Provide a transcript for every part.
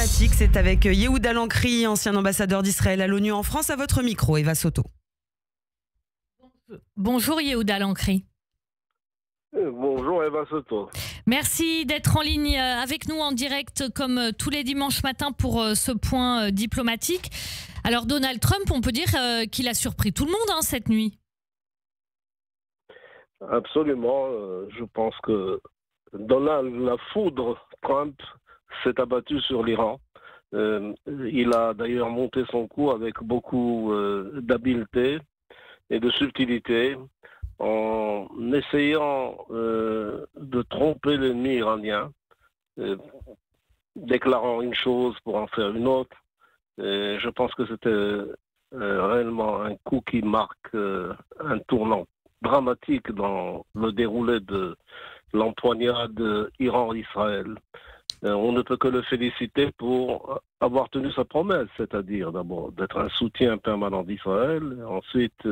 diplomatique. C'est avec Yehuda Lankri, ancien ambassadeur d'Israël à l'ONU en France, à votre micro, Eva Soto. Bonjour Yehuda Lankri. Bonjour Eva Soto. Merci d'être en ligne avec nous en direct comme tous les dimanches matins pour ce point diplomatique. Alors Donald Trump, on peut dire qu'il a surpris tout le monde cette nuit. Absolument. Je pense que Donald, la foudre Trump, s'est abattue sur l'Iran. Il a d'ailleurs monté son coup avec beaucoup d'habileté et de subtilité, en essayant de tromper l'ennemi iranien, déclarant une chose pour en faire une autre. Et je pense que c'était réellement un coup qui marque un tournant dramatique dans le déroulé de l'empoignade Iran-Israël. On ne peut que le féliciter pour avoir tenu sa promesse, c'est-à-dire d'abord d'être un soutien permanent d'Israël, ensuite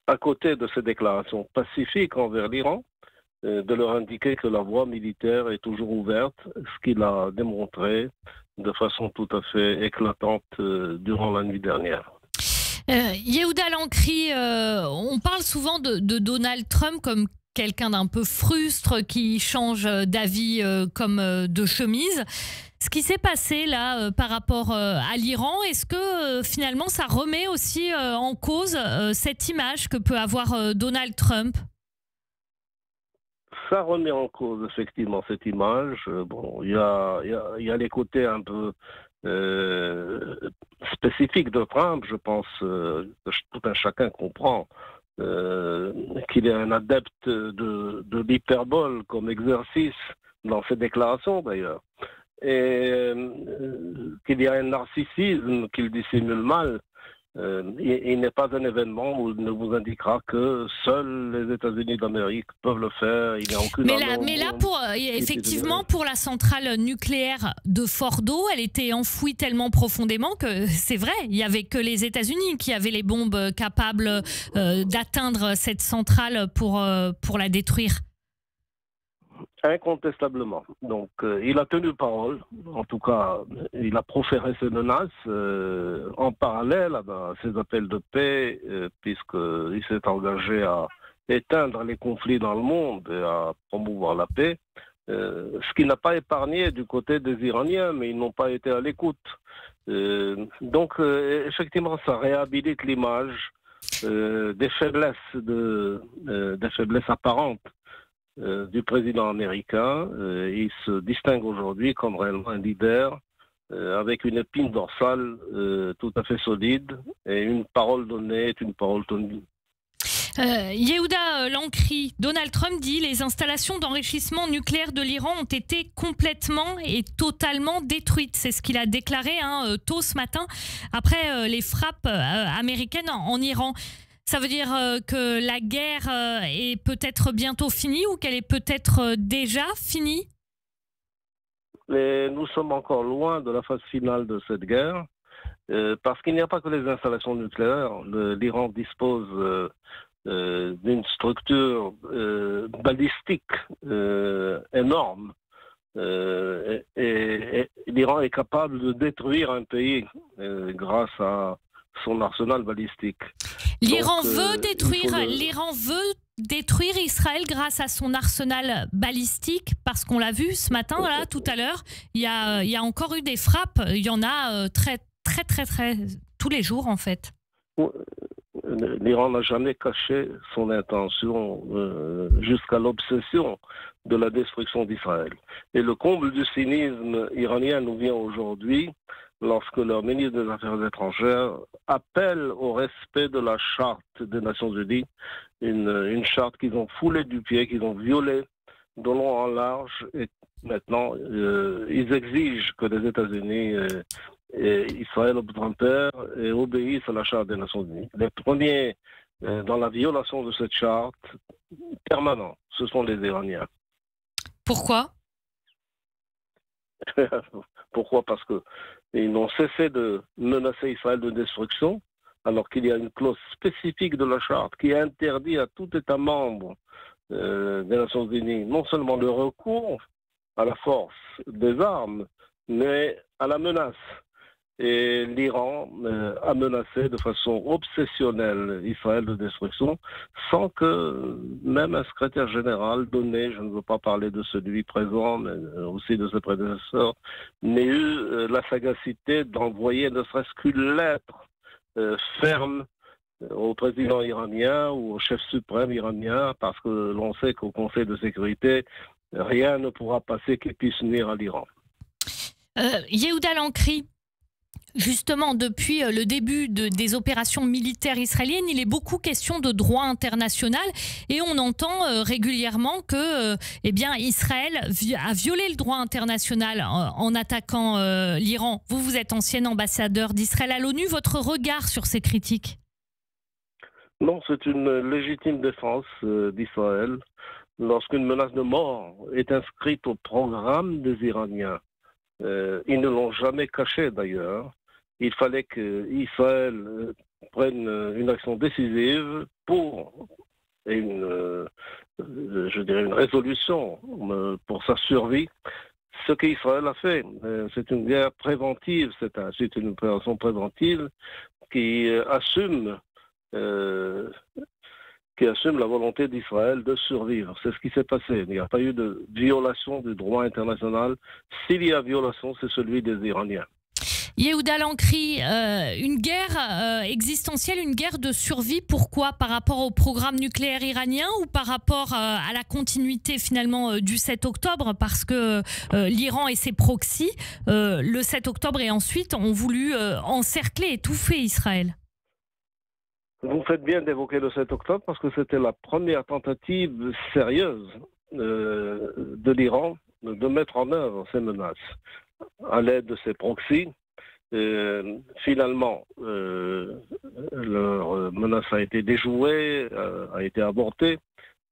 à côté de ces déclarations pacifiques envers l'Iran, de leur indiquer que la voie militaire est toujours ouverte, ce qu'il a démontré de façon tout à fait éclatante durant la nuit dernière. Yehuda Lankri, on parle souvent de Donald Trump comme quelqu'un d'un peu frustre qui change d'avis comme de chemise. Ce qui s'est passé là par rapport à l'Iran, est-ce que finalement ça remet aussi en cause cette image que peut avoir Donald Trump ? Ça remet en cause effectivement cette image. Bon, il y a les côtés un peu spécifiques de Trump. Je pense que tout un chacun comprend qu'il est un adepte de l'hyperbole comme exercice dans ses déclarations d'ailleurs. Et qu'il y a un narcissisme qu'il dissimule mal. Il n'est pas un événement où il ne vous indiquera que seuls les États-Unis d'Amérique peuvent le faire. Il n'y a aucune mais là, effectivement, pour la centrale nucléaire de Fordo, elle était enfouie tellement profondément que c'est vrai, il n'y avait que les États-Unis qui avaient les bombes capables d'atteindre cette centrale pour la détruire. Incontestablement. Donc, il a tenu parole. En tout cas, il a proféré ses menaces en parallèle à ses appels de paix, puisqu'il s'est engagé à éteindre les conflits dans le monde et à promouvoir la paix. Ce qui n'a pas épargné du côté des Iraniens, mais ils n'ont pas été à l'écoute. Donc, effectivement, ça réhabilite l'image des faiblesses apparentes du président américain. Il se distingue aujourd'hui comme réellement un leader avec une épine dorsale tout à fait solide, et une parole donnée est une parole tenue. Yehuda Lankri, Donald Trump dit les installations d'enrichissement nucléaire de l'Iran ont été complètement et totalement détruites. C'est ce qu'il a déclaré tôt ce matin après les frappes américaines en Iran. Ça veut dire que la guerre est peut-être bientôt finie ou qu'elle est peut-être déjà finie ? Mais nous sommes encore loin de la phase finale de cette guerre, parce qu'il n'y a pas que les installations nucléaires. L'Iran dispose d'une structure balistique énorme. Et l'Iran est capable de détruire un pays grâce à son arsenal balistique. L'Iran veut détruire Israël grâce à son arsenal balistique, parce qu'on l'a vu ce matin, là, tout à l'heure, il y a encore eu des frappes, il y en a très tous les jours en fait. L'Iran n'a jamais caché son intention jusqu'à l'obsession de la destruction d'Israël. Et le comble du cynisme iranien nous vient aujourd'hui lorsque leur ministre des Affaires étrangères appelle au respect de la charte des Nations Unies, une charte qu'ils ont foulée du pied, qu'ils ont violée de long en large, et maintenant ils exigent que les États-Unis et Israël obtempèrent et obéissent à la charte des Nations Unies. Les premiers dans la violation de cette charte permanente, ce sont les Iraniens. Pourquoi ? Pourquoi ? Parce qu'ils n'ont cessé de menacer Israël de destruction, alors qu'il y a une clause spécifique de la charte qui interdit à tout État membre des Nations Unies non seulement le recours à la force des armes, mais à la menace. Et l'Iran a menacé de façon obsessionnelle Israël de destruction, sans que même un secrétaire général donné, je ne veux pas parler de celui présent, mais aussi de ses prédécesseurs, n'ait eu la sagacité d'envoyer ne serait-ce qu'une lettre ferme au président iranien ou au chef suprême iranien, parce que l'on sait qu'au Conseil de sécurité, rien ne pourra passer qui puisse nuire à l'Iran. Yehuda Lankri, justement, depuis le début des opérations militaires israéliennes, il est beaucoup question de droit international et on entend régulièrement que Israël a violé le droit international en attaquant l'Iran. Vous êtes ancien ambassadeur d'Israël à l'ONU. Votre regard sur ces critiques? Non, c'est une légitime défense d'Israël lorsqu'une menace de mort est inscrite au programme des Iraniens. Ils ne l'ont jamais caché d'ailleurs. Il fallait qu'Israël prenne une action décisive pour une résolution pour sa survie. Ce qu'Israël a fait, c'est une guerre préventive, c'est une opération préventive qui assume la volonté d'Israël de survivre. C'est ce qui s'est passé. Il n'y a pas eu de violation du droit international. S'il y a violation, c'est celui des Iraniens. Yehuda Lankri, une guerre existentielle, une guerre de survie. Pourquoi? Par rapport au programme nucléaire iranien ou par rapport à la continuité finalement du 7 octobre? Parce que l'Iran et ses proxys, le 7 octobre et ensuite, ont voulu encercler, étouffer Israël. Vous faites bien d'évoquer le 7 octobre parce que c'était la première tentative sérieuse de l'Iran de mettre en œuvre ces menaces à l'aide de ses proxys. Finalement, leur menace a été déjouée, a été abortée,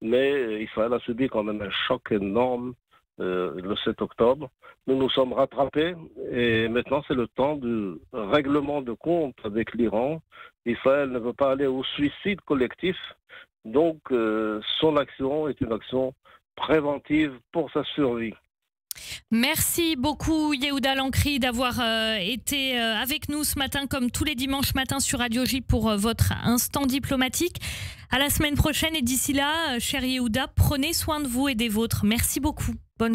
mais Israël a subi quand même un choc énorme le 7 octobre. Nous nous sommes rattrapés et maintenant c'est le temps du règlement de compte avec l'Iran. Israël ne veut pas aller au suicide collectif, donc son action est une action préventive pour sa survie. Merci beaucoup Yehuda Lankri d'avoir été avec nous ce matin comme tous les dimanches matins sur Radio J pour votre instant diplomatique. À la semaine prochaine et d'ici là, cher Yehuda, prenez soin de vous et des vôtres. Merci beaucoup.